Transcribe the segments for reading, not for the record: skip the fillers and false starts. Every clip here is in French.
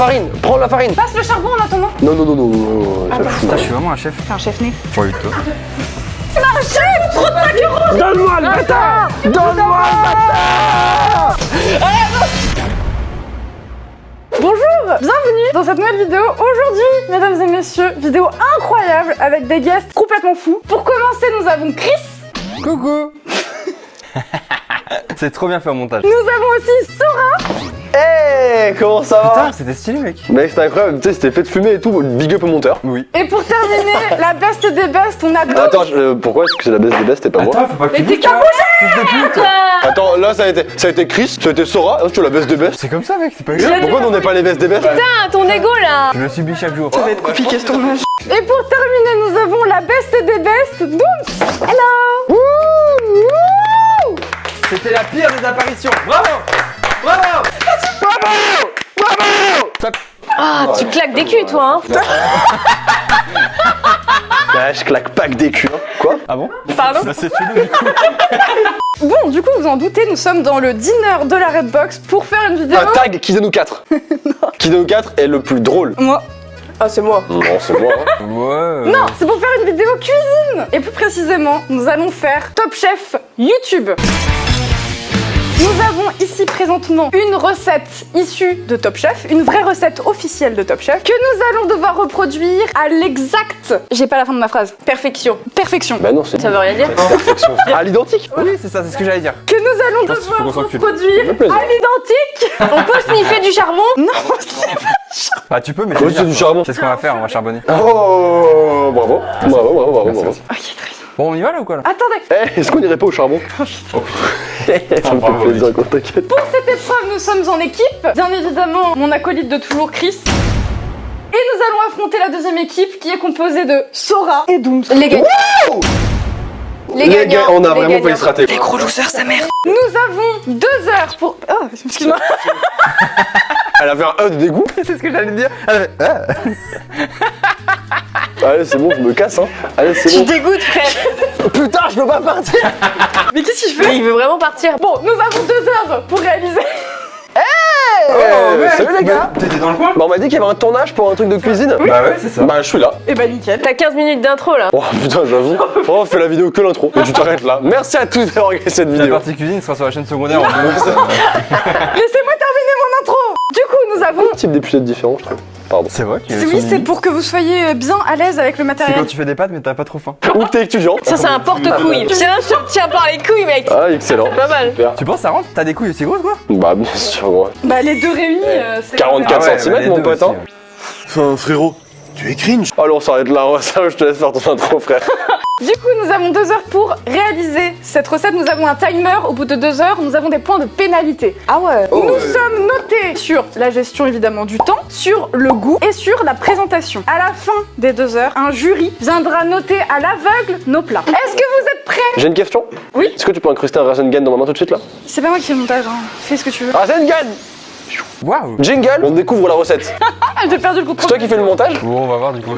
farine, prends la farine. Passe le charbon en attendant. Non. Putain, je suis vraiment un chef. T'es un chef né. Pour lui, toi. C'est un chef. Trop de macarons. Donne-moi le bâtard. Donne-moi le bâtard. Bonjour, bienvenue dans cette nouvelle vidéo. Aujourd'hui, mesdames et messieurs, vidéo incroyable avec des guests complètement fous. Pour commencer, nous avons Chris. Coucou. C'est trop bien fait au montage. Nous avons aussi Sora. Hey, comment ça va? Putain, c'était stylé, mec. Mec, c'était incroyable, tu sais, c'était fait de fumer et tout, big up au monteur. Oui. Et pour terminer, la best des bestes, on a Doom. Attends, pourquoi est-ce que c'est la best des bestes et pas moi? Attends, faut pas que tu Mais t'es bouges, hein. caboché. Fils de pute. Attends, là ça a été Chris, ça a été Sora, là tu es la best des bestes. C'est comme ça, mec, c'est pas grave. Pourquoi nous on n'est pas les best des bestes? Putain, ton ego là. Je le subis chaque jour. Ça va être compliqué ce tournage. Et pour terminer, nous avons la best des bestes, Doom. Hello. C'était la pire des apparitions. Bravo. Bravo. Ah, tu claques des culs, toi, hein. Bah, je claque pas que des culs, hein. Quoi? Ah bon? Pardon. Bah, c'est chelou, du coup. Bon, du coup, vous en doutez, nous sommes dans le dîner de la Redbox pour faire une vidéo. Tag Kizeno 4. Kizeno 4 est le plus drôle. Moi. Ah, c'est moi. Non, c'est moi, hein. Ouais. Non, c'est pour faire une vidéo cuisine. Et plus précisément, nous allons faire Top Chef YouTube. Nous avons ici présentement une recette issue de Top Chef, une vraie recette officielle de Top Chef, que nous allons devoir reproduire à l'exact. J'ai pas la fin de ma phrase. Perfection. Perfection. Bah non, c'est Ça veut rien dire. perfection. À l'identique. Oui, c'est ça, c'est ce que j'allais dire. Que nous allons Putain, faut devoir qu'on s'encule. reproduire Ça me plaît. à l'identique. On peut sniffer du charbon. Non, c'est pas. Bah, tu peux, mais Oui, c'est du charbon. C'est ce qu'on va faire, on va charbonner. Oh, bravo. Bravo. Merci, merci. Ok, très bien. Bon, on y va là ou quoi là? Attendez. Eh, est-ce qu'on irait pas au charbon? Ça me bravo, fait plaisir qu'on t'inquiète. Pour cette épreuve, nous sommes en équipe. Bien évidemment, mon acolyte de toujours, Chris. Et nous allons affronter la deuxième équipe qui est composée de Sora et Dooms. Les gagnants. Les gars, on a Les vraiment gagnants. failli se rater. Gros loser, sa mère. Nous avons 2 heures pour. Oh, excuse-moi. Elle avait un E de dégoût. C'est ce que j'allais dire. Allez, c'est bon, je me casse, hein. Allez, c'est Tu bon. dégoûtes, frère. Putain, je peux pas partir. Mais qu'est-ce qu'il fait? Mais il veut vraiment partir. Bon, nous avons 2 heures pour réaliser. Salut les gars. T'étais dans le coin? Bah, on m'a dit qu'il y avait un tournage pour un truc de cuisine. Bah ouais, c'est ça. Bah, je suis là. Et bah, nickel. T'as 15 minutes d'intro là. Oh putain, j'avoue. On fait la vidéo que l'intro. Et tu t'arrêtes là. Merci à tous d'avoir regardé cette La vidéo. partie cuisine sera sur la chaîne secondaire en Laissez-moi terminer mon intro. Du coup, nous avons. Type d'épisode différent, je trouve. Pardon. C'est vrai qu'il y a Oui, son c'est mini. pour que vous soyez bien à l'aise avec le C'est matériel. quand tu fais des pâtes mais t'as pas trop faim. Ou que t'es étudiant. Ça, c'est un porte-couille. Tiens, je te tiens par les couilles, mec. Ah, excellent. Pas mal. Super. Tu penses ça rentre? T'as des couilles aussi grosses quoi? Bah, bien sûr, gros. Bah, les deux réunis, c'est. 44 Ah ouais, cm, les mon deux pote, aussi, hein. ouais. Enfin, frérot, tu es cringe. Allez, on s'arrête là. Je te laisse faire ton intro, frère. Du coup, nous avons 2 heures pour réaliser cette recette. Nous avons un timer. Au bout de 2 heures, nous avons des points de pénalité. Ah ouais. Nous sommes notés sur la gestion évidemment du temps, sur le goût et sur la présentation. À la fin des 2 heures, un jury viendra noter à l'aveugle nos plats. Est-ce que vous êtes prêts? J'ai une question. Oui. Est-ce que tu peux incruster un Rasengan dans ma main tout de suite là? C'est pas moi qui fais le montage, hein. Fais ce que tu veux. Rasengan! Waouh! Jingle, on découvre la recette. Ah, j'ai perdu le C'est contrôle. toi qui fais le montage? Bon, on va voir du coup.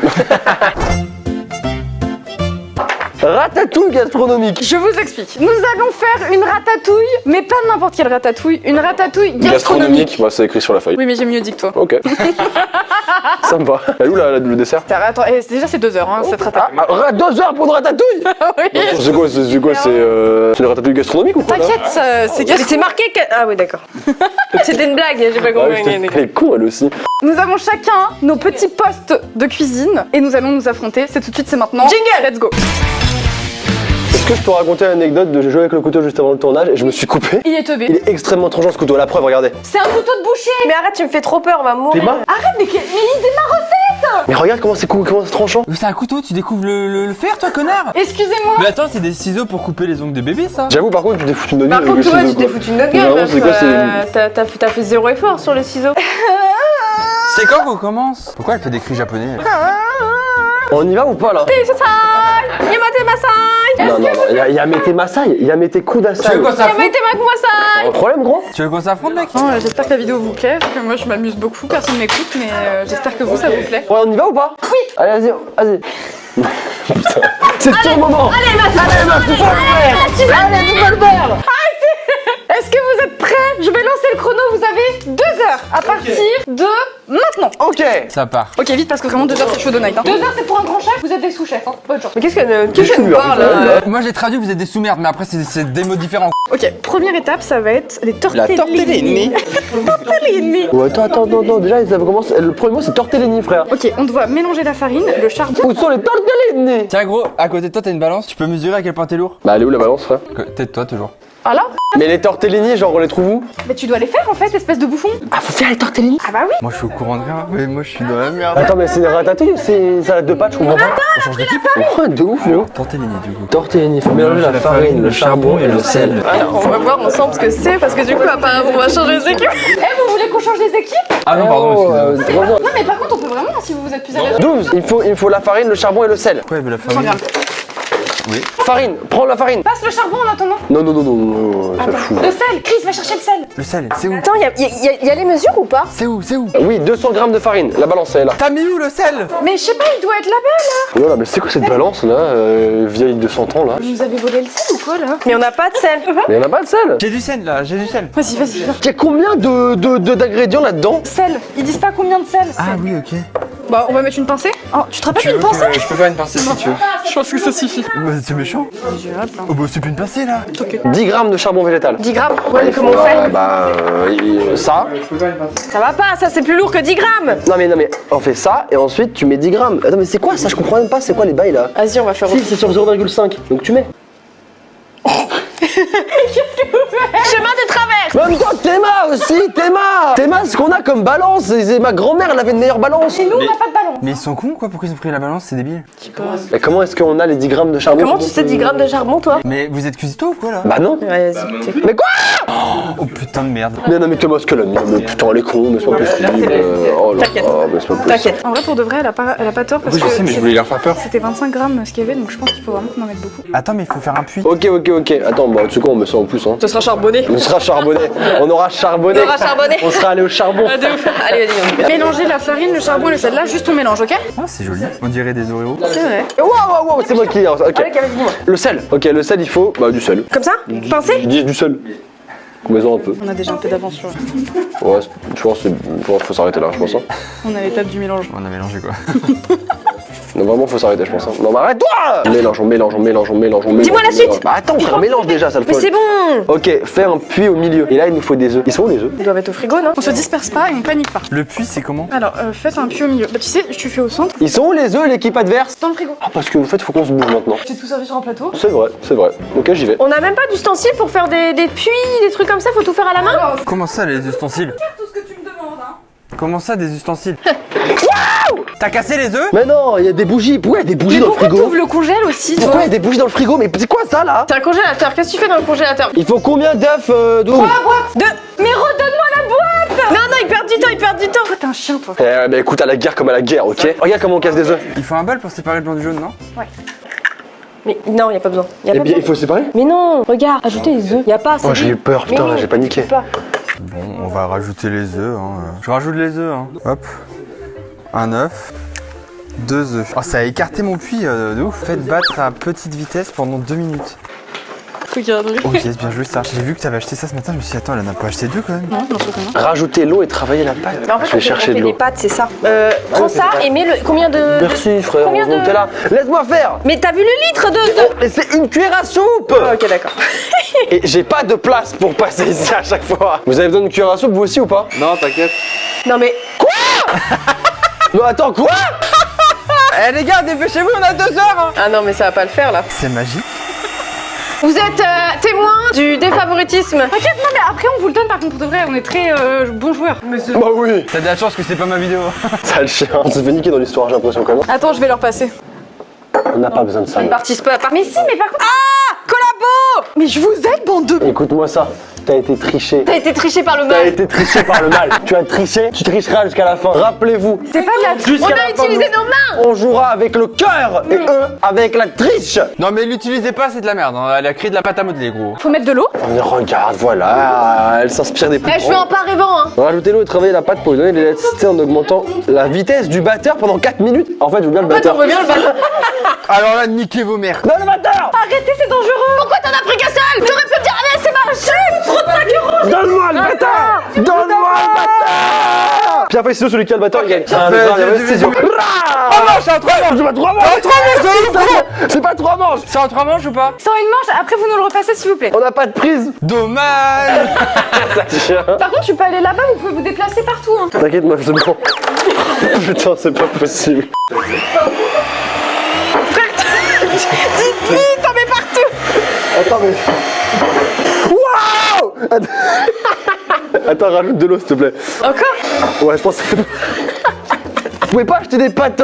Ratatouille gastronomique. Je vous explique. Nous allons faire une ratatouille, mais pas n'importe quelle ratatouille, une ratatouille gastronomique. Bah, c'est écrit sur la feuille. Oui, mais j'ai mieux dit que toi. Ok. Ça me va. Elle est où le dessert? Attends, déjà c'est 2 heures, hein, cette ratatouille. 2 heures pour une ratatouille? Oui. C'est quoi? C'est une ratatouille gastronomique ou quoi? là? T'inquiète, c'est Mais c'est marqué que... Ah oui, d'accord. C'était une blague, j'ai pas Ah oui, compris. elle est con elle aussi. Nous avons chacun nos petits postes de cuisine et nous allons nous affronter. C'est tout de suite, c'est maintenant. Jingle. Let's go. Est-ce que je peux raconter l'anecdote de j'ai joué avec le couteau juste avant le tournage et je me suis coupé? Il est Il teubé. est extrêmement tranchant ce couteau, la preuve, regardez. C'est un couteau de boucher. Mais arrête, tu me fais trop peur, on va T'es mourir. marre? Arrête, mais il est ma recette. Mais regarde comment c'est tranchant. C'est un couteau, tu découvres le fer toi connard! Excusez-moi. Mais attends, c'est des ciseaux pour couper les ongles de bébé ça? J'avoue par contre tu t'es foutu de Par notre contre, gueule toi, avec tu le t'es ciseau, foutu de notre quoi. gueule, Vraiment, meuf. c'est quoi, T'as fait zéro effort sur les ciseaux. C'est quand qu'on commence? Pourquoi elle fait des cris japonais? On y va ou pas là? Yamate Masai. Non, il y a Mete Masai, il y a Mete Kudasai. Tu veux qu'on s'affronte? Yamate Masai. Un problème gros? Tu veux qu'on s'affronte mec? J'espère que la vidéo vous plaît, parce que moi je m'amuse beaucoup, personne m'écoute, mais j'espère que vous ça vous plaît. Ouais, on y va ou pas? Oui. Allez, vas-y. Putain. C'est ton moment. Allez, Masai. Allez, tu peux le faire. Allez, tu peux le faire. Est-ce que vous êtes prêts? Je vais lancer le chrono, vous avez 2 heures à partir de maintenant. Ok. Ça part. Ok, vite parce que vraiment 2 heures c'est chaud de night. 2 heures c'est pour un grand chef, vous êtes des sous-chefs. Hein. Bonne chance. Mais qu'est-ce qu'elle nous parle Moi j'ai traduit, vous êtes des sous-merdes, mais après c'est des mots différents. Ok, première étape, ça va être les tortellini. tortellini. Tortellini. Oh, attends, déjà, ça commence. Le premier mot, c'est tortellini, frère. Ok, on doit mélanger la farine, le charbon. Où sont les tortellini? Tiens gros, à côté de toi t'as une balance, tu peux mesurer à quel point t'es lourd. Bah, elle est où la balance, frère? Côté de toi toujours. Ah là? Mais les tortellini, genre, on les trouve où? Mais tu dois les faire en fait, espèce de bouffon. Ah, faut faire les tortellini? Ah bah oui. Moi je suis au courant de rien, mais moi je suis dans la merde. Attends, mais c'est une ratatouille ou c'est salade de pâtes, je comprends pas. On change d'équipe. Ouais, de ouf, Léo. Tortellini du coup. Tortellini, faut mélanger la farine, le charbon et le sel. On va voir ensemble ce que c'est parce que du coup apparemment on va changer les équipes. Eh, vous voulez qu'on change les équipes? Ah non, pardon, excusez-moi. Non mais par contre on peut vraiment si vous êtes plus à l'aise. 12, il me faut la farine, le charbon et le sel. Pourquoi il veut la 100 farine? grammes. Oui. Farine, prends la farine. Passe le charbon en attendant. Non, ça fout. Le sel, Chris va chercher le sel. Le sel, c'est où? Attends, y a les mesures ou pas? C'est où? C'est où? Oui, 200 grammes de farine, la balance est là. T'as mis où le sel? Mais je sais pas, il doit être là-bas là. Voilà, mais c'est quoi cette balance là, vieille de 100 ans là? Vous avez volé le sel ou quoi là? Mais on n'a pas de sel. Mais y'en a pas de sel. J'ai du sel là, j'ai du sel. Vas-y, vas-y. Il y a combien d'ingrédients là-dedans? Sel, ils disent pas combien de sel. Ah oui, ok. Bah on va mettre une pincée. Oh, tu te rappelles une pincée? Je peux faire une pincée si tu veux. Je pense que ça suffit. Bah, c'est méchant. Oh bah c'est plus une pincée là. 10 grammes de charbon végétal. 10 grammes. Ouais, mais comment on fait? Ça. Ça va pas, ça c'est plus lourd que 10 grammes. Non mais, on fait ça et ensuite tu mets 10 grammes. Attends, mais c'est quoi ça? Je comprends même pas, c'est quoi les bails là? Vas-y, on va faire. Si, c'est sur 0,5, donc tu mets. Chemin de travers. Mais en même temps, Théma aussi, Théma, ce qu'on a comme balance, ma grand-mère, elle avait une meilleure balance. Et nous on n'a pas de ballon. Mais ils sont cons quoi, pourquoi ils ont pris la balance, c'est débile. Mais comment est-ce qu'on a les 10 grammes de charbon? Comment tu sais 10 grammes de charbon toi? Mais vous êtes cuisito ou quoi là? Bah non. Ouais, vas-y. Mais quoi? Oh putain de merde. Mais non mais Thomas, ce qu'elle a mis, mais putain elle est con, mais c'est pas possible. Oh là T'inquiète. là, mais c'est pas possible. T'inquiète. En vrai pour de vrai elle a pas tort parce Oui je que sais mais je voulais leur faire peur. c'était 25 grammes ce qu'il y avait donc je pense qu'il faut vraiment qu'on en mette beaucoup. Attends mais il faut faire un puits. Ok, attends, bah tu sais quoi, on met ça en plus hein. Ce sera charbonné. On sera charbonné, on aura charbonné. On aura charbonné. On sera allé au charbon. Ah, de ouf. Allez, vas-y. Mélanger la farine, le charbon et le sel là, juste on mélange, ok? Ah c'est joli. On dirait des Oreos. C'est vrai. Waouh, c'est moi qui. Ok. Allez, vas-y, dis-moi. Le sel. Ok, le sel il faut du sel. Comme ça? Pincé? Je dis du sel. Mets-en un peu. On a déjà un peu d'avance sur. Ouais, je pense qu'il faut s'arrêter là, je pense. Hein. On a l'étape du mélange. On a mélangé quoi. Non, vraiment, faut s'arrêter, je pense. Hein. Non, mais arrête-toi! On mélange. Dis-moi la suite. Bah attends, on mélange déjà, ça le Mais faut. c'est bon. Ok, fais un puits au milieu. Et là, il nous faut des œufs. Ils sont où les œufs? Ils doivent être au frigo, non? On se disperse pas et on panique pas. Le puits c'est comment? Alors, faites un puits au milieu. Bah tu sais, tu fais au centre, Ils sont où les œufs, l'équipe adverse? dans le frigo. Ah, parce que en fait, faut qu'on se bouge maintenant. J'ai tout servi sur un plateau. C'est vrai. Ok, j'y vais. On n'a même pas d'ustensiles pour faire des puits, des trucs comme ça, faut tout faire à la main? Alors, Comment ça les ustensiles? tout ce que tu me demandes, hein. Comment ça des ustensiles? T'as cassé les œufs? Mais non, il y a des bougies. Pourquoi il y a des bougies Mais dans le pourquoi frigo? t'ouvres le congèle aussi, Pourquoi toi? il y a des bougies dans le frigo? Mais c'est quoi ça là? C'est un congélateur, qu'est-ce que tu fais dans le congélateur? Il faut combien d'œufs d'où? Mais redonne-moi la boîte! Non, ils perdent du temps. Toi, t'es un chien, toi. Eh bah écoute, à la guerre comme à la guerre, ok? Regarde comment on casse des œufs. Il faut un bol pour séparer le blanc du jaune, non? Mais non, y a pas besoin. Eh bien, il faut séparer? Mais non, regarde, ajoutez les œufs. Y a pas. Oh, j'ai eu peur, putain, Mais non, j'ai paniqué. pas. Bon, on va rajouter les œufs. Hein. Je rajoute les œufs. Hein. Hop. Un œuf. 2 œufs. Oh, ça a écarté mon puits de ouf. Faites battre à petite vitesse pendant 2 minutes. Regarde-le. Oh yes, bien joué ça. J'ai vu que t'avais acheté ça ce matin, je me suis dit, attends, elle en a pas acheté 2 quand même. Non, non, c'est rien. Rajouter l'eau et travailler la pâte. Mais en fait, Je vais chercher on de fait l'eau. des pâtes, c'est ça. Prends ça et mets le. Combien de. Merci frère, Combien heureusement de- que t'es là. Laisse-moi faire. Mais t'as vu le litre de. Mais c'est une cuillère à soupe. Ah, ok, d'accord. Et j'ai pas de place pour passer ici à chaque fois. Vous avez besoin d'une cuillère à soupe vous aussi ou pas? Non, t'inquiète. Non, mais. Non attends, quoi? Eh les gars, dépêchez-vous, on a 2 heures. Ah non, mais ça va pas le faire là. C'est magique. Vous êtes témoin du défavoritisme. T'inquiète, non, mais après, on vous le donne, par contre, pour de vrai, on est très bons joueurs. Bah oui. T'as de la chance que c'est pas ma vidéo. Ça le chien. On s'est fait niquer dans l'histoire, j'ai l'impression quand même. Attends, je vais leur passer. On n'a pas besoin de ça. Ils nous. participent pas. Mais si, mais par contre. Ah, collabo. Mais je vous aide, bande de. Écoute-moi ça. T'as été triché. T'as été triché par le T'as mal. été triché par le mal. Tu as triché, tu tricheras jusqu'à la fin. Rappelez-vous. C'est pas de la. Jusqu'à On la a fin, utilisé nous, nos mains. on jouera avec le cœur et eux avec la triche. Non mais l'utilisez pas, c'est de la merde. Hein. Elle a créé de la pâte à modeler, gros. Faut mettre de l'eau. Mais regarde, voilà, elle s'inspire des plus Eh, je fais grands. en pas rêvant, hein. Rajoutez l'eau et travaillez la pâte pour lui donner de l'élasticité en augmentant la vitesse du batteur pendant 4 minutes. En fait, je veux bien le batteur. T'en bien le ballon. Alors là, niquez vos mères. Non, le batteur. Arrêtez, c'est dangereux. Pourquoi t'en as pris qu'un seul? T'aurais pu me dire, allez, c'est ma chute. Donne-moi le bâtard. Donne-moi le bâtard. Pierre feuille ciseaux, celui qui a le bâtard, il gagne. Un, deux, trois, ciseaux. Oh non, c'est en 3 manches. C'est pas 3 manches. C'est pas 3 manches. C'est en 3 manches ou pas? Sans une manche, après vous nous le repassez s'il vous plaît. On n'a pas de prise. Dommage. Par contre, tu peux aller là-bas, vous pouvez vous déplacer partout. Hein. T'inquiète, meuf, c'est bon. Putain, c'est pas possible. Dis, t'en mets partout. Attends, mais. Waouh. Attends, rajoute de l'eau, s'il te plaît. Encore? Ouais, je pense que. Vous pouvez pas acheter des pâtes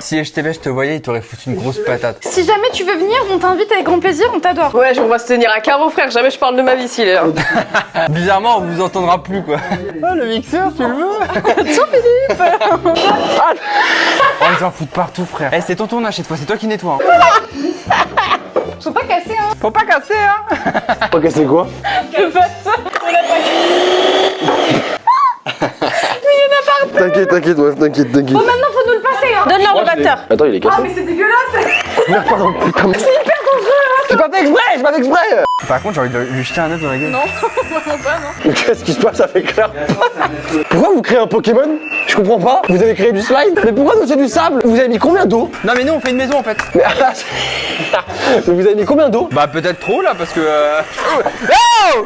Si je t'avais, je te voyais, il t'aurait foutu une grosse patate. Si jamais tu veux venir, on t'invite avec grand plaisir, on t'adore. Ouais, on va se tenir à carreau, frère. Jamais je parle de ma vie s'il est là. Bizarrement, on vous entendra plus quoi. Ah, le mixeur, tu le veux? Tiens, Philippe. Oh, ils en foutent partout, frère. Eh, c'est ton tournage cette fois, c'est toi qui nettoie. Hein. Faut pas casser, hein. Faut pas casser, hein. Ok, c'est quoi? Le bâtard. On a pas. T'inquiète, meuf, t'inquiète. Bon, maintenant faut nous le passer, hein. Donne-leur le batteur. Attends, il est cassé. Ah, mais c'est dégueulasse. Merde, pardon, putain. C'est hyper dangereux, hein. J'ai pas fait exprès, j'ai pas fait exprès. Par contre, j'ai envie de lui jeter un œuf dans la gueule. Non, vraiment pas, non. Qu'est-ce qui se passe avec l'air? Pourquoi vous créez un Pokémon? Je comprends pas. Vous avez créé du slime? Mais pourquoi nous c'est du sable? Vous avez mis combien d'eau? Non, mais nous, on fait une maison en fait. Mais mais vous avez mis combien d'eau? Bah, peut-être trop là, parce que.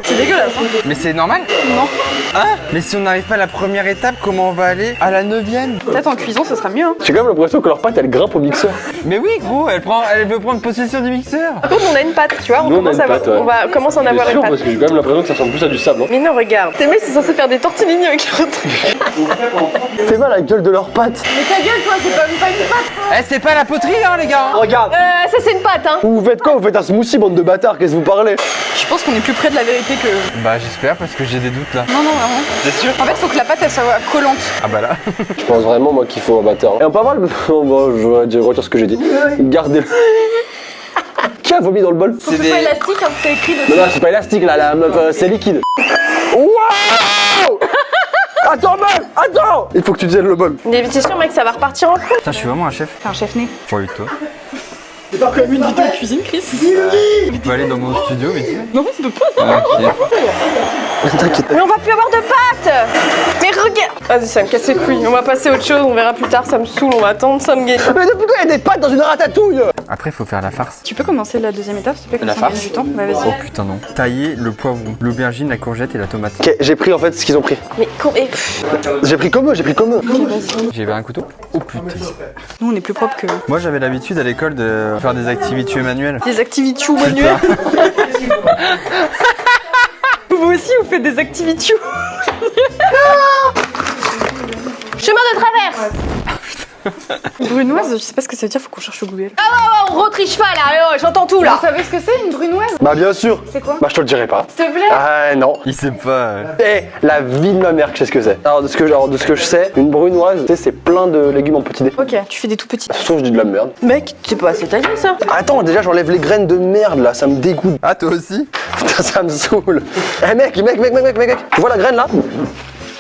C'est dégueulasse, hein. Mais c'est normal? Non. Hein? Mais si on n'arrive pas à la première étape, comment on va aller à la 9ème? Peut-être en cuisson, ce sera mieux, hein. J'ai quand même l'impression que leur pâte elle grimpe au mixeur. Mais oui, gros, elle veut prendre possession du mixeur. Par contre, on a une patte, tu vois. Nous, on a une patte, ouais. On va commencer à en avoir une patte. parce que j'ai quand même l'impression que ça ressemble plus à du sable. Hein. Mais non, regarde. Tes mecs, c'est censé faire des tortellini avec leur truc. Fais mal à la gueule de leurs pâtes. Mais ta gueule, toi, c'est pas une pâte. Eh, c'est pas la poterie, hein, les gars. Regarde. Ça, c'est une patte, hein. Vous faites quoi? Vous faites un smoothie, bande de bâtards, qu'est-ce que vous parlez? Je pense qu'on est plus près de la vérité que. Bah, j'espère, parce que j'ai des doutes là. Non, vraiment. T'es sûr? En fait, faut que la pâte elle soit collante. Ah bah là. Je pense vraiment moi qu'il faut un batteur. Et un pas mal. Bon, je retire ce que j'ai dit. Gardez-le. Qui a vomi dans le bol? Faut que ce soit élastique, hein, c'est écrit dessus. Non, non, c'est pas élastique là, la meuf, c'est liquide. Waouh! Attends, meuf! Attends! Il faut que tu tiennes le bol. Mais t'es sûr, mec, ça va repartir en couille. Putain, je suis vraiment un chef. T'es un chef né. J'ai envie de toi. C'est pas comme une vidéo de cuisine, Chris. Tu peux aller dans mon studio, mais tu sais. Non, c'est pas. Ah, ok. T'inquiète. Mais on va plus avoir de pâte. Mais regarde. Vas-y, ça me casse les couilles. On va passer à autre chose, on verra plus tard, ça me saoule, on va attendre, ça me gagne. Mais depuis quand il y a des pâtes dans une ratatouille? Après, faut faire la farce. Tu peux commencer la deuxième étape, s'il te plaît, comme La ça on gagne farce du temps. Bah, vas-y. Oh putain, non. Tailler le poivron, l'aubergine, la courgette et la tomate. Ok, j'ai pris en fait ce qu'ils ont pris. Mais J'ai pris comme eux, J'ai un couteau. Oh putain. Nous, on est plus propre que Moi, j'avais l'habitude à l'école de faire des activités manuelles. des activités manuelles. Vous aussi, vous faites des activités. chemin de traverse. Brunoise, je sais pas ce que ça veut dire, faut qu'on cherche au Google. Oh, on retriche pas là, oh, j'entends tout là. Vous savez ce que c'est, une brunoise? Bah bien sûr. C'est quoi? Bah je te le dirai pas. S'il te plaît. Ah non. Il sait pas. Eh, la vie de ma mère que je sais ce que c'est. Alors de ce que je sais, une brunoise, tu sais, c'est plein de légumes en petits dés. Ok, tu fais des tout petits. Ça se trouve, je dis de la merde. Mec, c'est pas assez taillé ça. Attends, déjà j'enlève les graines de merde là, ça me dégoûte. Ah, toi aussi? Putain, ça me saoule. Eh mec, tu vois la graine là?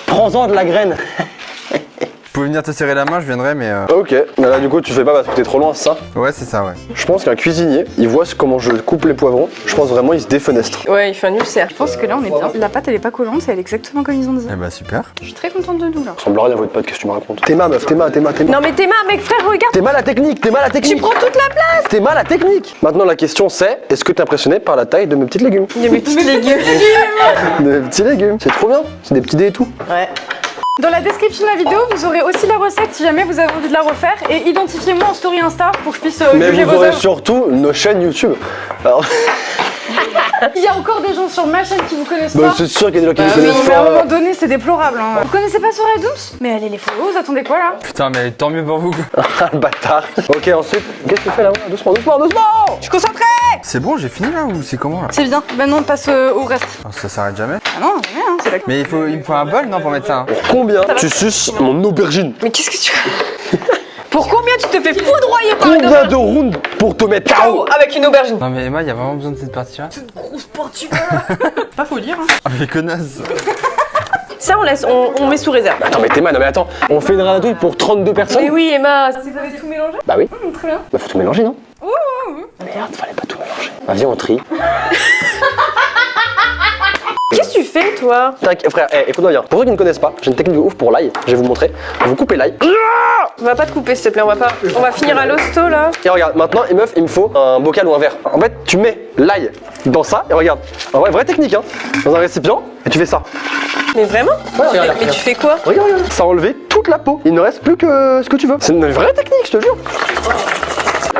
Prends-en de la graine. Tu pouvais venir te serrer la main, je viendrais, mais Ok, mais là du coup tu fais pas parce que t'es trop loin, c'est ça? ouais, c'est ça, ouais. Je pense qu'un cuisinier, il voit comment je coupe les poivrons, je pense vraiment il se défenestre. Ouais, il fait un ulcère. Je pense que là, on est bien. La pâte, elle est pas collante, elle est exactement comme ils ont dit. Eh bah, super. Je suis très contente de nous là. Ça ressemble à rien votre pote, qu'est-ce que tu me racontes? Théma meuf, Théma. Non mais t'es mal, mec, frère, regarde. T'es mal à technique, Tu prends toute la place. T'es mal à technique. Maintenant la question c'est, est-ce que t'es impressionné par la taille de mes petites légumes? De mes petites légumes. De mes petits légumes, c'est trop bien, c'est des petits dés et tout. Ouais. Dans la description de la vidéo, vous aurez aussi la recette si jamais vous avez envie de la refaire. Et identifiez-moi en story Insta pour que je puisse Mais juger vous vos aurez œuvres. surtout nos chaînes YouTube. Alors, Il y a encore des gens sur ma chaîne qui vous connaissent bah, pas. c'est sûr qu'il y a des gens qui Oui, ne connaissent mais à un moment pas. donné, c'est déplorable. Hein. Vous connaissez pas Soirée Douce? Mais allez les follow, vous attendez quoi là? Putain, mais tant mieux pour vous. Ah, le bâtard. Ok, ensuite, qu'est-ce que tu fais là? Doucement. Je suis concentrée. C'est bon, j'ai fini là ou c'est comment là? C'est bien, maintenant on passe au reste. Oh, ça s'arrête jamais. Ah non, jamais, hein, c'est la... Mais il me faut un bol, non, pour mettre ça, hein. Pour combien tu suces mon aubergine? Mais qu'est-ce que tu Pour combien tu te fais foudroyer par une Combien aubergine de rounds pour te mettre KO? avec une aubergine? Non, mais Emma, il y a vraiment besoin de cette partie-là. grosse portugaise. Pas faut dire. Hein. Ah, mais connasse. Ça, on met sous réserve. Attends, mais Théma, non mais attends, on fait une ratatouille pour 32 personnes? Mais oui, Emma. Vous avez tout mélangé? Bah oui. Très bien. Bah faut tout mélanger, non? Ouh. Merde, fallait pas tout mélanger. Bah viens, on trie. Qu'est-ce que toi. Tac, frère, écoute-moi bien. Pour ceux qui ne connaissent pas, j'ai une technique de ouf pour l'ail. Je vais vous montrer. Vous coupez l'ail. On va pas te couper s'il te plaît, on va finir à l'hosto là. Et regarde, maintenant, meuf, il me faut un bocal ou un verre. En fait, tu mets l'ail dans ça, et regarde. En vrai, vraie technique, hein. Dans un récipient, et tu fais ça. Mais vraiment? regarde. Mais tu fais quoi? Regarde. Ça a enlevé toute la peau. Il ne reste plus que ce que tu veux. C'est une vraie technique, je te jure.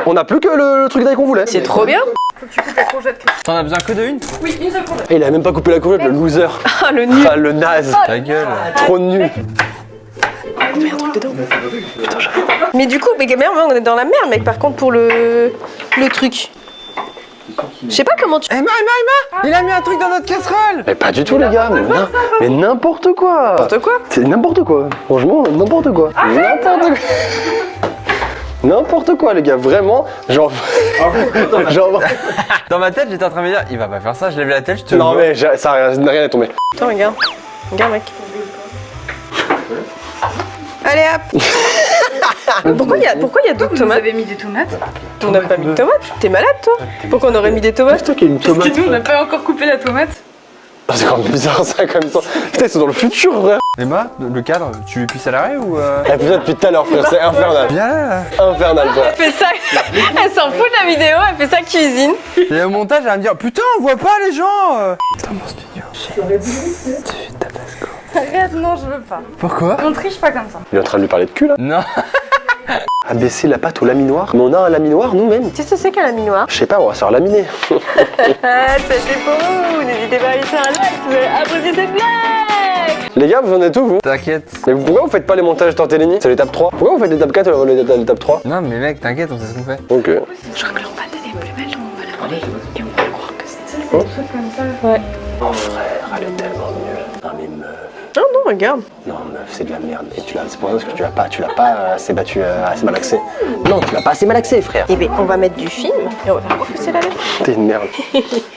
On n'a plus que le truc d'ail qu'on voulait. C'est trop bien. Faut que tu coupes la courgette, Chris. T'en as besoin que de une? Oui, une seule courgette. Et il a même pas coupé la courgette, le loser. Ah le nul. Ah, le naze. Ta gueule. Trop nul. Mais du coup, mais merde, on est dans la merde mec par contre pour le truc. Je sais pas comment tu... Emma, il a mis un truc dans notre casserole. Mais pas du tout, les gars. Mais n'importe quoi. N'importe quoi. C'est n'importe quoi. Franchement, n'importe quoi. N'importe quoi. N'importe quoi, les gars. Vraiment, genre. genre. Dans ma tête, j'étais en train de me dire, il va pas faire ça, je lève la tête, je te Non, vois. mais ça n'a rien à tomber. Attends, regarde. Regarde mec. Allez hop. Pourquoi il y a d'autres Vous tomates? avez mis des tomates. On n'a pas mis de tomates. T'es malade toi? Pourquoi on aurait mis des tomates? C'est toi qui as une Parce tomate. que nous, on n'a pas encore coupé la tomate. C'est quand même bizarre, ça, comme ça. Putain, ils sont dans le futur, frère. Emma, le cadre, tu lui pisses à l'arrêt ou Eh, putain, depuis tout à l'heure, frère, c'est infernal. Viens là. Infernal, frère. Elle fait ça. Elle s'en fout de la vidéo, elle fait sa cuisine. Et au montage, elle va me dire, putain, on voit pas les gens. Dans mon studio. Arrête, non, je veux pas. Pourquoi? On triche pas comme ça. Il est en train de lui parler de cul, là. Non. Abaisser la pâte au laminoir. Mais on a un laminoir, nous-mêmes. Qu'est-ce que c'est qu'un laminoir? Je sais pas, on va se faire laminer. Ah, c'était pour vous. N'hésitez pas à laisser un like si vous avez apprécié cette blague. Les gars, vous en êtes où, vous? T'inquiète. Mais pourquoi vous faites pas les montages Tortellini? C'est l'étape 3. Pourquoi vous faites l'étape 4 et l'étape 3? Non, mais mec, t'inquiète, on sait ce qu'on fait. Ok. Je crois que on va donner plus belle, on va la voler. Et on va croire que c'est Oh. des trucs comme ça. Ouais. Oh, frère, elle est tellement nulle. Non, mais meuf. Non, non, regarde. Non, meuf, c'est de la merde. Et c'est pour ça que tu l'as pas assez battu, assez malaxé. Non, tu l'as pas assez malaxé, frère. Eh bien, on va mettre du film et on va faire quoi que c'est la lettre? T'es une merde.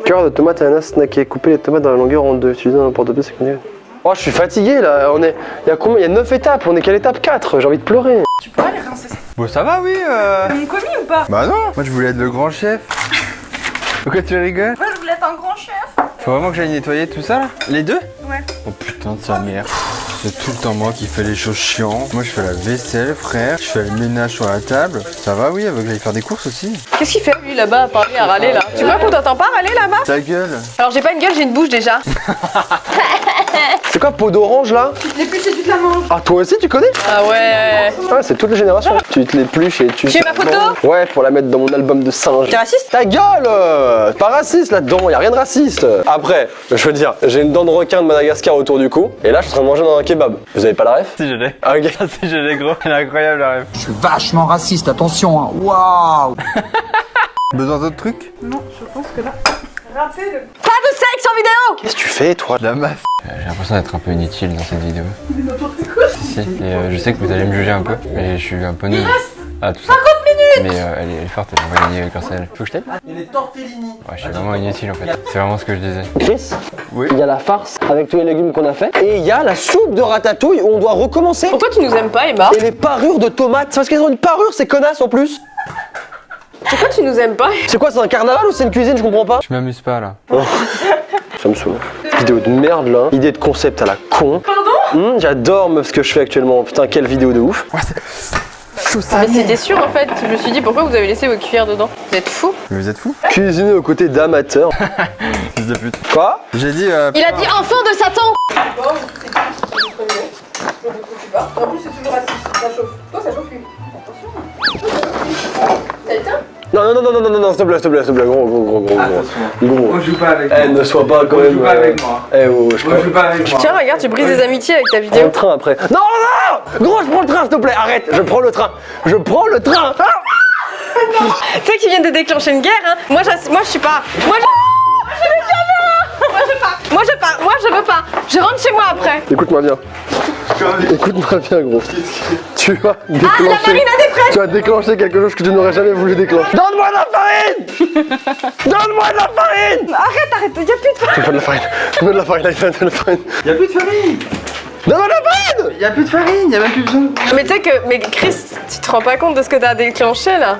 Cœur de tomate et ananas snacké. Couper les tomates dans la longueur en deux. Utiliser un porte-pied, c'est connu. Oh, je suis fatigué là. Il y a combien? Il y a 9 étapes. On est qu'à l'étape 4. J'ai envie de pleurer. Tu pourras les rincer ça. Bon, ça va, oui. Mon commis ou pas? Bah non, moi je voulais être le grand chef. Pourquoi tu rigoles? Moi, je voulais être un grand chef. Faut vraiment que j'aille nettoyer tout ça là? Les deux? Ouais. Oh putain de sa mère. C'est tout le temps moi qui fais les choses chiantes. Moi je fais la vaisselle, frère. Je fais le ménage sur la table. Ça va, oui, avec que j'aille faire des courses aussi. Qu'est-ce qu'il fait lui là-bas à parler, à râler là? Tu vois qu'on t'entend pas râler là-bas? Ta gueule. Alors j'ai pas une gueule, j'ai une bouche déjà. C'est quoi, peau d'orange là? Tu te l'épluches et tu te la manges. Ah, toi aussi, tu connais? Ah ouais. Ouais, c'est toutes les générations. Tu te l'épluches et tu. Tu veux ma photo? Ouais, pour la mettre dans mon album de singe. T'es raciste? Ta gueule! Pas raciste là-dedans, y a rien de raciste. Après, je veux dire, j'ai une dent de requin de Madagascar autour du cou, et là je suis en train de manger dans un kebab. Vous avez pas la ref? Si je l'ai. Ah, ok. Si je l'ai, gros. Elle est incroyable la rêve. Je suis vachement raciste, attention, hein. Waouh. Besoin d'autres trucs? Non, je pense que là. Râpez le. Pas de sexe en vidéo! Qu'est-ce que tu fais, toi? La meuf. J'ai l'impression d'être un peu inutile dans cette vidéo. Si, et je sais que vous allez me juger un peu, mais je suis un peu nul. Ah, tout ça. 50 minutes! Mais elle est forte, elle va gagner grâce à elle. Faut que je t'aide? Il est tortellini. Ouais, je suis vraiment inutile en fait. C'est vraiment ce que je disais. Chris? Oui. Il y a la farce avec tous les légumes qu'on a fait, et il y a la soupe de ratatouille où on doit recommencer. Pourquoi tu nous aimes pas, Emma? Et les parures de tomates, c'est parce qu'elles ont une parure, ces connasses en plus. Pourquoi tu nous aimes pas? C'est quoi, c'est un carnaval ou c'est une cuisine, je comprends pas. Je m'amuse pas là. Ça me saoule. Vidéo de merde là, idée de concept à la con. Pardon? J'adore meuf ce que je fais actuellement, putain quelle vidéo de ouf. Ouais, Mais c'était sûr en fait. Je me suis dit pourquoi vous avez laissé vos cuillères dedans? Vous êtes fous? Mais vous êtes fous? Cuisiner aux côtés d'amateurs. Fils de pute. Quoi? J'ai dit Il a dit enfant de Satan! En plus, c'est toujours assis. Ça chauffe. Toi, ça chauffe plus. Non, s'il te plaît, gros. On joue pas avec Eh, ne sois pas quand même. joue pas avec moi. Eh, oh, je On joue pas avec moi. Tiens, regarde, tu brises des amitiés avec ta prends vidéo. le train après. Non, gros, je prends le train, s'il te plaît, arrête, je prends le train. Je prends le train. Ah Tu sais qu'ils viennent de déclencher une guerre, hein? Moi, je suis pas. Moi, je veux pas. Je rentre chez moi après. Écoute-moi bien. Écoute-moi bien, gros. Tu as Ah, la déclenché. marine a des prêts! Tu as déclenché quelque chose que tu n'aurais jamais voulu déclencher. Donne-moi de la farine. Donne-moi de la farine. Arrête, y'a plus de farine. Donne-moi de la farine. Donne-moi de la farine, donne-moi de la farine. Y'a plus de farine. Donne-moi de la farine. Y'a plus de farine, y'a même plus besoin. Mais tu sais que. Mais Chris, tu te rends pas compte de ce que t'as déclenché là?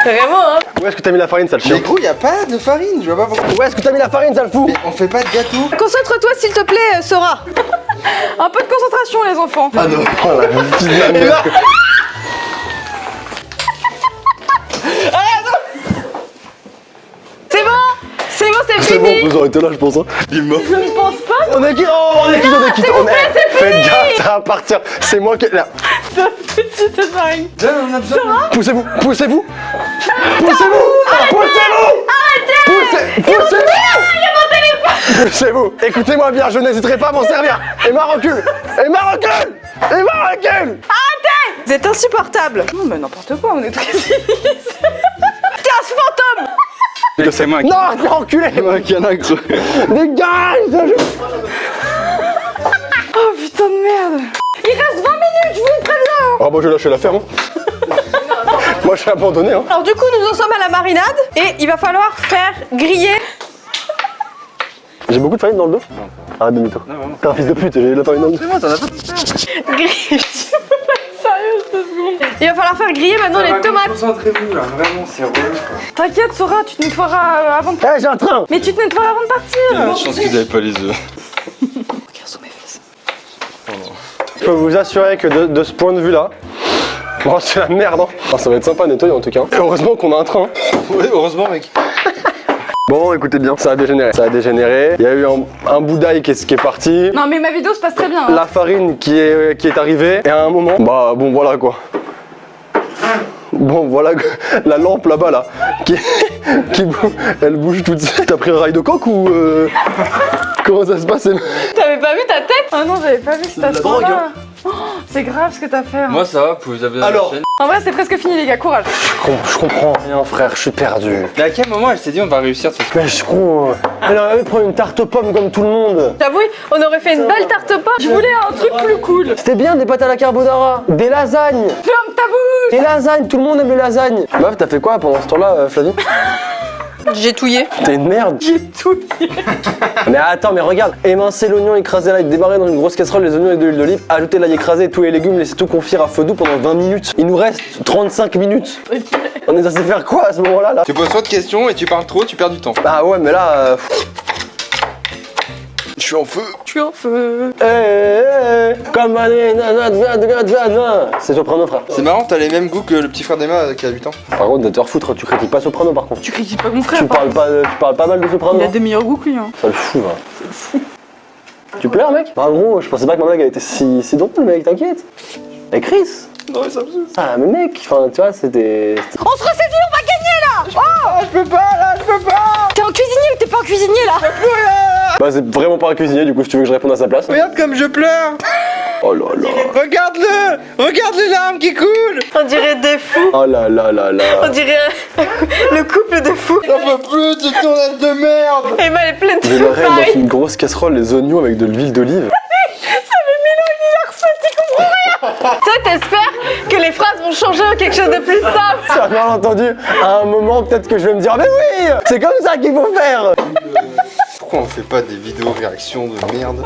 Vraiment, hein? Où est-ce que t'as mis la farine, sale chien? Mais gros, y a pas de farine, je vois pas pourquoi. Où est-ce que t'as mis la farine, sale fou? Mais on fait pas de gâteau. Concentre-toi s'il te plaît, Sora. Un peu de concentration, les enfants. Ah non. Oh la petite de la merde. C'est bon, c'est C'est bon, fini. vous aurez été là, je pense. Hein. Il est mort. Je ne pense pas. On est qui? Oh, on est qui? On est qui? On est. Faites gaffe, ça va partir. C'est moi qui. Là. Petite farine. On a besoin. Poussez-vous, poussez-vous. Poussez-vous. Poussez-vous. Poussez-vous. Poussez-vous. Écoutez-moi bien, je n'hésiterai pas à m'en servir. Emma recule. Emma recule. Emma recule. Vous êtes insupportable. Non, mais n'importe quoi, on est très civilisés. T'es un fantôme. C'est moi Non, t'es enculé. qui en a gros. Dégage. Oh putain de merde. Il reste 20 minutes, je vous préviens. Oh, moi je vais lâcher l'affaire. Hein. Moi je suis abandonné. Hein. Alors du coup, nous en sommes à la marinade et il va falloir faire griller. J'ai beaucoup de farine dans le dos. Arrête de mytho. T'es un fils de pute, j'ai de la farine dans le dos. T'en as pas. Griller. Sérieux, 2 secondes. Il va falloir faire griller maintenant les tomates. Concentrez-vous là, vraiment, c'est relou. T'inquiète, Sora, tu te nettoieras avant de partir. Eh, j'ai un train. Mais tu te nettoieras avant de partir. chance que vous avez pas les œufs. Regarde sous mes fesses. Je peux vous assurer que de ce point de vue là, bon, c'est la merde. Hein. Oh, ça va être sympa à nettoyer en tout cas. Et heureusement qu'on a un train. Ouais, heureusement, mec. Bon, écoutez bien, ça a dégénéré. Ça a dégénéré. Il y a eu un bout d'ail qui est parti. Non, mais ma vidéo se passe très bien. Hein. La farine qui est arrivée. Et à un moment, bah bon, voilà quoi. Bon, voilà la lampe là-bas là, elle bouge toute seule. T'as pris un rail de coque ou comment ça se passe? T'avais pas vu ta tête? Ah non, j'avais pas vu cette la drogue, là. hein. Oh, c'est grave ce que t'as fait. Hein. Moi, ça va, vous avez Alors. la chaîne. En vrai, c'est presque fini, les gars, courage. Je comprends rien, frère, je suis perdu. Mais à quel moment elle s'est dit on va réussir cette Mais je crois. Elle aurait pu prendre une tarte aux pommes comme tout le monde. J'avoue, on aurait fait une belle tarte aux pommes. Je voulais un truc plus cool. C'était bien des pâtes à la carbonara, des lasagnes. Ferme ta bouche. Des lasagnes, tout le monde aime les lasagnes. Meuf, t'as fait quoi pendant ce temps-là, Flavie? J'ai touillé. T'es une merde. J'ai tout dit. Mais attends, mais regarde, émincer l'oignon, écraser l'ail, débarrer dans une grosse casserole les oignons avec de l'huile d'olive, ajouter l'ail écrasé, tous les légumes, laisser tout confire à feu doux pendant 20 minutes. Il nous reste 35 minutes. On est censé faire quoi à ce moment-là là? Tu poses trop de questions et tu parles trop, tu perds du temps. Ah ouais, mais là. Je suis en feu. Je suis en feu. Comme c'est Soprano, frère. C'est marrant, t'as les mêmes goûts que le petit frère d'Emma qui a 8 ans. Par contre, de te refoutre, tu critiques pas Soprano par contre. Tu critiques pas mon frère. Tu parles pas mal de Soprano. Il a hein. des meilleurs goûts que lui. Hein. Ça le fout, là. Tu pleures, mec? Bah, gros, je pensais pas que ma blague elle était si drôle, mec, t'inquiète. Et Chris? Non, mais ça me saoule. Ah, mais mec, enfin, tu vois, c'était. On se ressaisit, on va gagner là. Ah, je peux pas là, je peux pas. T'es un cuisinier ou t'es pas un cuisinier là? Bah, c'est vraiment pas un cuisinier, du coup, si tu veux que je réponde à sa place. Regarde comme je pleure. Oh là là. Regarde-le. Regarde les larmes qui coulent. On dirait des fous. Oh là là là là. On dirait le couple de fous. J'en peux plus de ce tournage de merde. Emma elle est pleine Je de leur dans farine. une grosse casserole les oignons avec de l'huile d'olive. Toi t'espères que les phrases vont changer en quelque chose de plus simple. Tu as mal entendu. À un moment, peut-être que je vais me dire, mais oui, c'est comme ça qu'il faut faire. Pourquoi on fait pas des vidéos réactions de merde?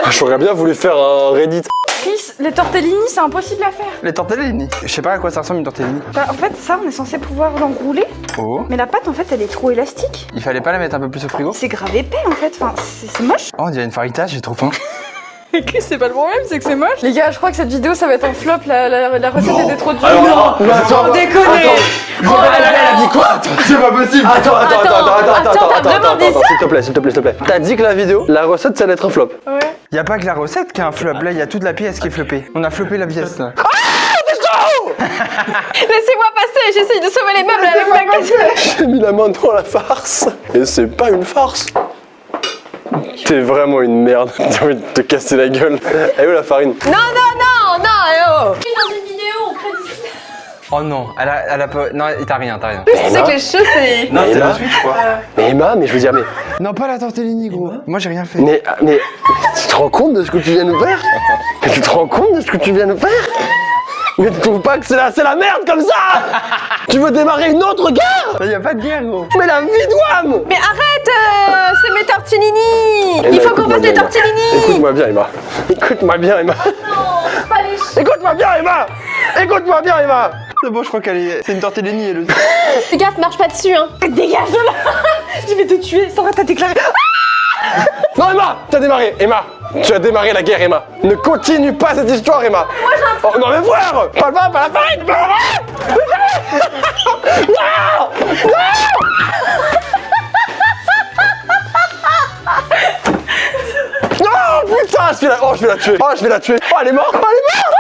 J'aurais bien voulu faire un Reddit. Chris, les tortellini, c'est impossible à faire. Les tortellini. Je sais pas à quoi ça ressemble une tortellini. Bah, en fait, ça, on est censé pouvoir l'enrouler. Oh. Mais la pâte, en fait, elle est trop élastique. Il fallait pas la mettre un peu plus au frigo? C'est grave épais, en fait. Enfin, c'est moche. Oh, on dirait une farita, j'ai trop faim. Chris, c'est pas le problème, c'est que c'est moche. Les gars, je crois que cette vidéo, ça va être un flop. La recette était trop dure. Attends, déconner. Elle a dit quoi? C'est pas possible. Attends, t'as vraiment dit ça? S'il te plaît. T'as dit que la vidéo, la recette, ça allait être un flop. Ouais. Y a pas que la recette qui a un flop, là, y a toute la pièce qui est floppée. On a floppé la pièce là. Laissez-moi passer, j'essaye de sauver les meubles avec ma cassette. J'ai mis la main dans la farce. Et c'est pas une farce. T'es vraiment une merde. J'ai envie de te casser la gueule. Elle est où la farine? Non, oh. Dans une vidéo, on prédit. Oh non, elle a pas. Non, t'as rien. Tu sais que les cheveux c'est... Non, c'est c'est la la suite, je crois. Mais Emma, mais je veux dire, mais Non, pas la tortellini, gros. Moi, j'ai rien fait. tu te rends compte de ce que tu viens nous faire? Mais tu te rends compte de ce que tu viens nous faire? Mais tu trouves pas que c'est la merde comme ça? Tu veux démarrer une autre guerre? Y a pas de guerre, gros. Mais la vie d'Ouam! Mais arrête, c'est mes tortellini. Il faut qu'on fasse les tortellini. Écoute-moi bien, Emma. Écoute-moi bien, Emma. Non, pas les chiens. Écoute-moi bien, Emma. Écoute-moi bien, Emma. C'est bon, je crois qu'elle est. C'est une tortellini, elle aussi. Fais gaffe, marche pas dessus, hein. Dégage de là. Je vais te tuer, Sandra t'a déclaré. Non, Emma, t'as démarré, Emma. Tu as démarré la guerre, Emma. Ne continue pas cette histoire, Emma. Moi, j'ai un... Oh non, mais frère, pas la farine. Non, non, putain, je vais la tuer. Oh, je vais la tuer. Oh, elle est morte. Oh, elle est morte.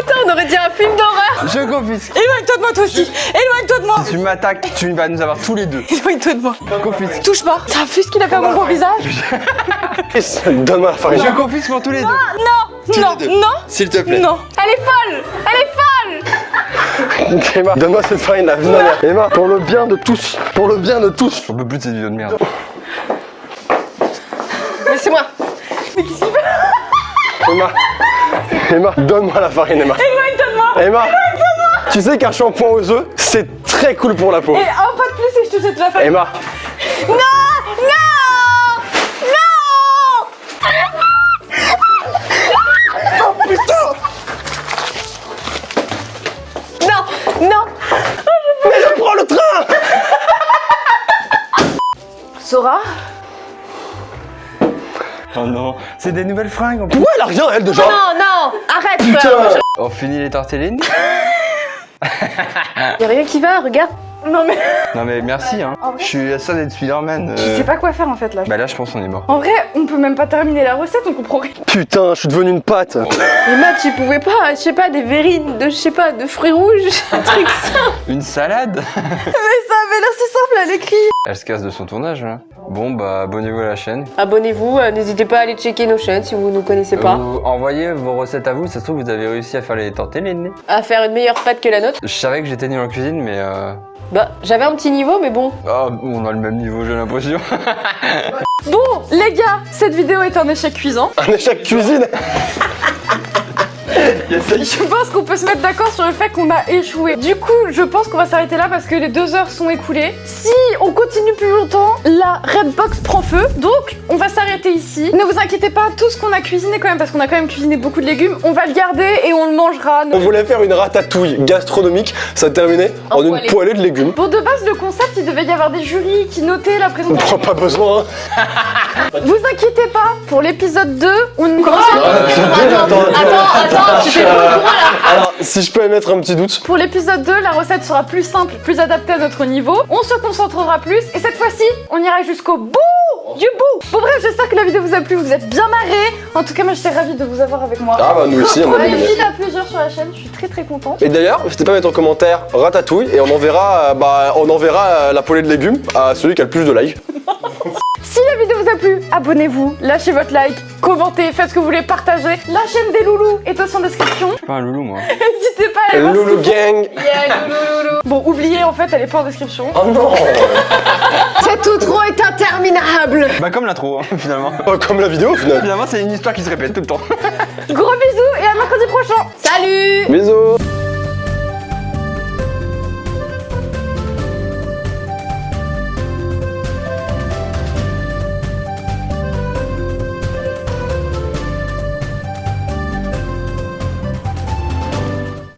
Attends, on aurait dit un film d'horreur. Je confisque. Éloigne-toi de moi, toi aussi. Éloigne-toi de moi. Si tu m'attaques, tu vas nous avoir tous les deux. Éloigne-toi de moi. Confisque. Touche pas. T'as vu ce qu'il a fait à mon beau visage? Chris, donne-moi la farine. Je confisque pour tous les deux. Non, non, les deux. non, S'il te plaît. non. Elle est folle. Elle est folle. Emma, donne-moi cette farine là. Non, non. Emma, pour le bien de tous. Pour le bien de tous. J'en peux plus de cette vidéo de merde. Laissez-moi. Emma, donne-moi la farine, Emma. Éloigne-toi de moi. Emma, tu sais qu'un shampoing aux œufs, c'est très cool pour la peau. Et un pas de plus et je te jette la farine. Emma, Non, non, non. Non, non. mais je prends le train. Sora, Oh non, c'est des nouvelles fringues en plus. Ouais, elle a rien, elle, déjà. Non, non. Arrête. Putain. On finit les tortellini. Y'a rien qui va, regarde. non mais Non mais merci hein. En vrai- Je suis à ça d'être Spider-Man. je sais pas quoi faire en fait là. Bah là je pense qu'on est mort. En vrai, on peut même pas terminer la recette, on comprend rien. Putain, je suis devenu une pâte. Emma, tu pouvais pas, je sais pas, des verrines, de, je sais pas, de fruits rouges, un truc simple. Une salade. Mais ça avait l'air si simple à l'écrit. Elle se casse de son tournage là. Bon bah abonnez-vous à la chaîne. Abonnez-vous, n'hésitez pas à aller checker nos chaînes si vous nous connaissez pas. Vous envoyez vos recettes à vous, ça se trouve vous avez réussi à faire les tortellini. À faire une meilleure pâte que la nôtre. Je savais que j'étais nul en cuisine mais Bah, j'avais un petit niveau, mais bon. oh, on a le même niveau j'ai l'impression. Bon, les gars, cette vidéo est un échec cuisant. Un échec cuisine. Je pense qu'on peut se mettre d'accord sur le fait qu'on a échoué. Du coup, je pense qu'on va s'arrêter là parce que les 2 heures sont écoulées. Si on continue plus longtemps, la Redbox prend feu. Donc, on va s'arrêter ici. Ne vous inquiétez pas, tout ce qu'on a cuisiné quand même, parce qu'on a quand même cuisiné beaucoup de légumes, on va le garder et on le mangera. On voulait faire une ratatouille gastronomique, ça a terminé en une poêlée. poêlée de légumes. Pour de base, le concept, il devait y avoir des jurys qui notaient la On présentation. prend pas besoin. Vous inquiétez pas, pour l'épisode 2, on commence. Attends, tu fais trop de droit là. Alors, si je peux émettre un petit doute. Pour l'épisode 2, la recette sera plus simple, plus adaptée à notre niveau. On se concentrera plus et cette fois-ci, on ira jusqu'au bout du bout. Bon bref, j'espère que la vidéo vous a plu, vous êtes bien marrés. En tout cas, moi j'étais ravie de vous avoir avec moi. Ah bah nous aussi, on On a est bien vite à plusieurs sur la chaîne, je suis très contente. Et d'ailleurs, n'hésitez pas à mettre en commentaire ratatouille et on enverra, la poêlée de légumes à celui qui a le plus de likes. Si la vidéo vous a plu, abonnez-vous, lâchez votre like, commentez, faites ce que vous voulez, partagez. La chaîne des loulous est aussi en description. Je suis pas un loulou moi. N'hésitez pas à aller voir ce Loulou qu'ils font. gang. Bon, oubliez, en fait, elle est pas en description. Oh non. Cette outro est interminable. Bah comme l'intro hein, finalement. Comme la vidéo au final. Finalement c'est une histoire qui se répète tout le temps. Gros bisous et à mercredi prochain.